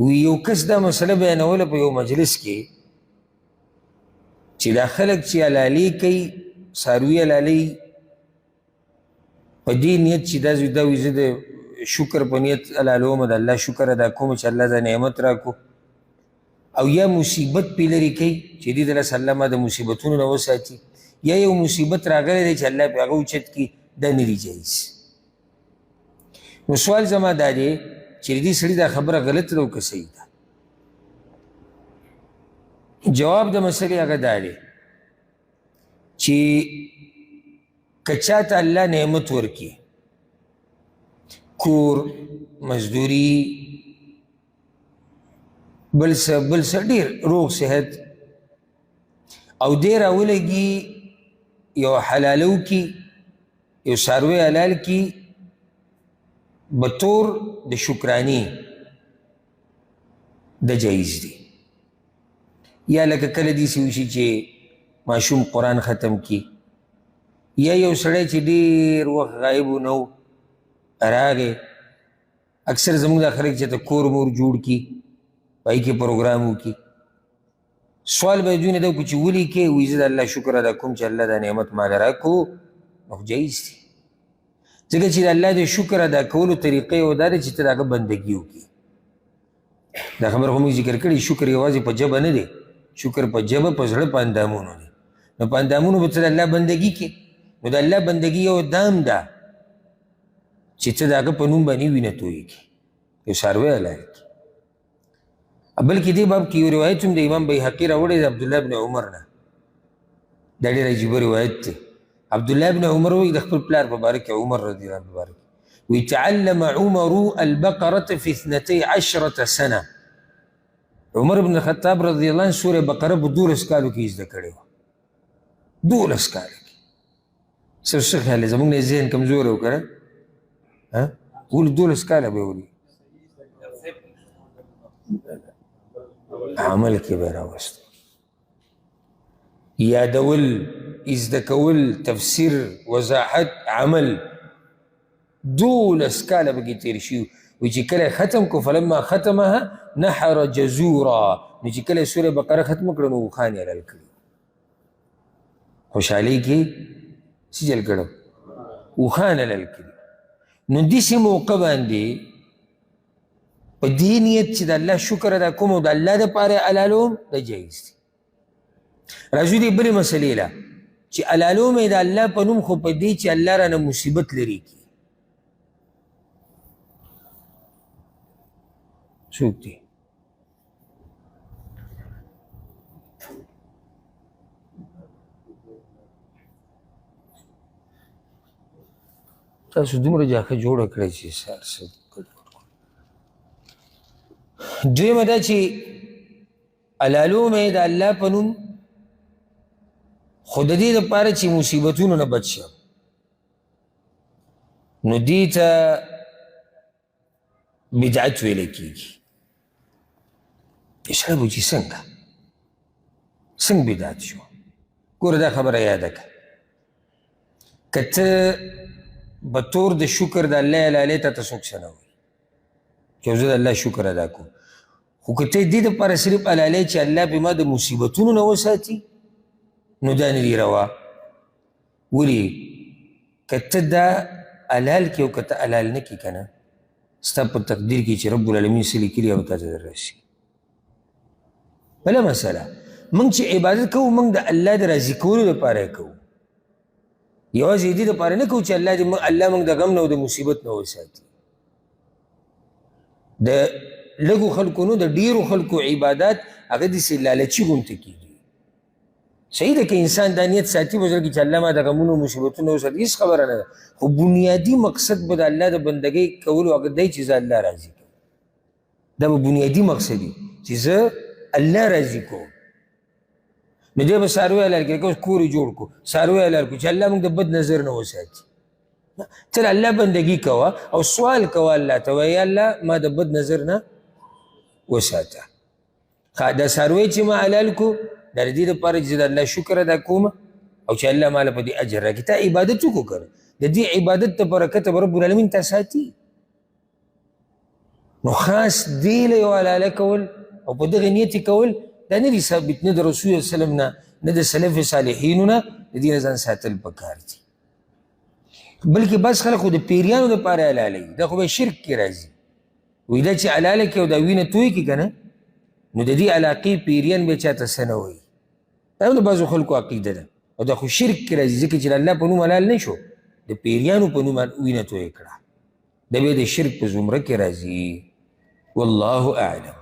وی یو کس دا مسله بیانوله په یو مجلس کې چې دا خلک چې علالي کوي څاروي علالي په دې نیت چې دا وي زه د شکر په نیت علالوم د الله شکر ادا کوم چې الله دا نعمت راکو او یا مصیبت پې لرې کوي چې دې دله الله ما د مصیبتونو نه وساتي یا یو مصیبت راغلی دی چې الله پې هغه اوچت کړي دا نه دي جایز نو سوال زما دا دی چې دې سړي دا خبره غلط ده او که صحیح ده جواب د مسلې هغه دا دی چې که چاته الله نعمت ورکړي کور مزدوري بل څه ډېر روغ صحت او دې راولګي یو حلالو کی یو څاروی حلال کی بطور د شکرانی د جایز دی یا لکه کله داسې وشي چې ماشوم قرآن ختم کی یا یو سړی چې ډېر وخت غایب و نه و راغی اکثر زموږ دا خلک چې ته کور مور جوړ کی پای کې پروګرام وکړي سوال به دوی نه ده وکړو چې ولې کې وایي زه د الله شکر ادا کوم چې الله دا نعمت ماله راکړو نو خو جایز دی ځکه چې د الله د شکر ادا کولو طریقه یو دا ده چې ته د هغه بندګي وکړي دا خبره خو موږ ذکر کړي شکر یوازې په ژبه نه دی شکر په ژبه په زړه په اندامونو دی نو په اندامونو به ته د الله بندګي کې نو د الله بندګي یو دام ده چې ته د هغه په نوم باندې وینه تویږي یو څاروی حلال کړي بلکې دې باب کې یو روایت هم د امام بیهقي راوړی د عبدالله بن عمر نه دا ډېر عجیبه روایت دی عبدالله بن عمر وایي د خپل پلار په باره کې عمر رضی الله عنه په باره کې وایي تعلم عمر البقرة في 12 سنه عمر بن الخطاب رضی الله عنه سورې بقره په 12 کالو کې زده کړې وه 12 کالو کې څه خیال زموږ نه ذهن کمزوری و که نه ولې 12 کاله به ولي عمل کې به راوست یادول ازده کول تفسیر وضاحت عمل 12 کاله به کې تېر شي وي چې کله ختم کو فلما ختمها نحر جزورا نو چې کله سورې بقره ختم کړه نو اوښان یې حلال کړي خوشحالۍ کې څه جل کړه اوښان حلال کړي نو داسې موقع باندې په دې نیت چې د الله شکر ادا کوم او د الله دپاره حلالوم د جایز دی راځو دې بلې مسلې له چې حلالوم یې د الله په نوم خو په دې چې الله رانه مصیبت لرې کړي څوک دی تاسو دومره جاښه جوړه کړئ چې سهار څه دویمه دا چې حلالوم یې د الله په نوم خو د دې دپاره چې مصیبتونو نه بچ شم نو دې ته بدعت ویلی کېږي سړی به چې څنګه بدعت شو ګوره دا خبره یاده کړه که ته به طور د شکر د الله حلالۍ ته ته څوک څه نه وایي چې زه د الله شکر ادا کوم خو که ته دې دپاره صرف حلالۍ چې الله پې ما د مصیبتونو نه وساتي نو دا نه دي روا ولې که ته دا حلال کړې او که ته حلال نه کړې که نه ستا په تقدیر کې چې رب العالمین څه لیکلي هغه تا ته در رسي بله مسله موږ چې عبادت کوو موږ د الله د راضي کولو دپاره یې کوو یوازې دې دپاره نه کوو چې الله موږ د غم نه او د مصیبت نه وساتي د لږو خلکو نو د ډېرو خلکو عبادات هغه داسې لالچي غوندې کېږي صحیح ده که انسان دا نیت ساتي په زړه کې چې الله ما د غمونو مصیبتونو وساتي هېڅ خبره نه ده خو بنیادي مقصد به د الله د بندګۍ کولو هغه دی چې زه الله راضي کوم دا به بنیادي مقصد وي چې زه الله راضي کوم نو دی به څاروی حلال کړي که کور یې جوړ کړو څاروی حلال کړو چې الله موږ د بد نظر نه وساتي ته د الله بندګي کوه او سوال کوه الله ته وایي یا الله ما د بد نظر نه وساته دا څاروی چې ما حلال کړو دا د دې دپاره چې د الله شکر ادا کوم او چې الله ماله په دې اجر راکړي تا عبادت وکړو که د دې عبادت د برکته به رب العالمین تا ساتي نو خاص دی له یو حلاله کول او په دغه نیت کول دا نه دي ثابت نه د رسول الله وسلم نه نه د سلف صالحینو نه د دې نه ځان ساتل پکار دي بلکې بس خلک خو د پیریانو دپاره حلاله وي دا خو به شرک کې راځي وایي دا چې حلاله کړي او دا وینه توی کړي که نه نو د دې علاقې پیریان بیا چاته څه نه وایي دا هم د بعضو خلکو عقیده ده او دا خو شرک کې راځي ځکه چې د الله په نوم حلال نه شو د پیریانو په نوم وینه توی کړه دا بیا د شرک په زمره کې راځي والله اعلم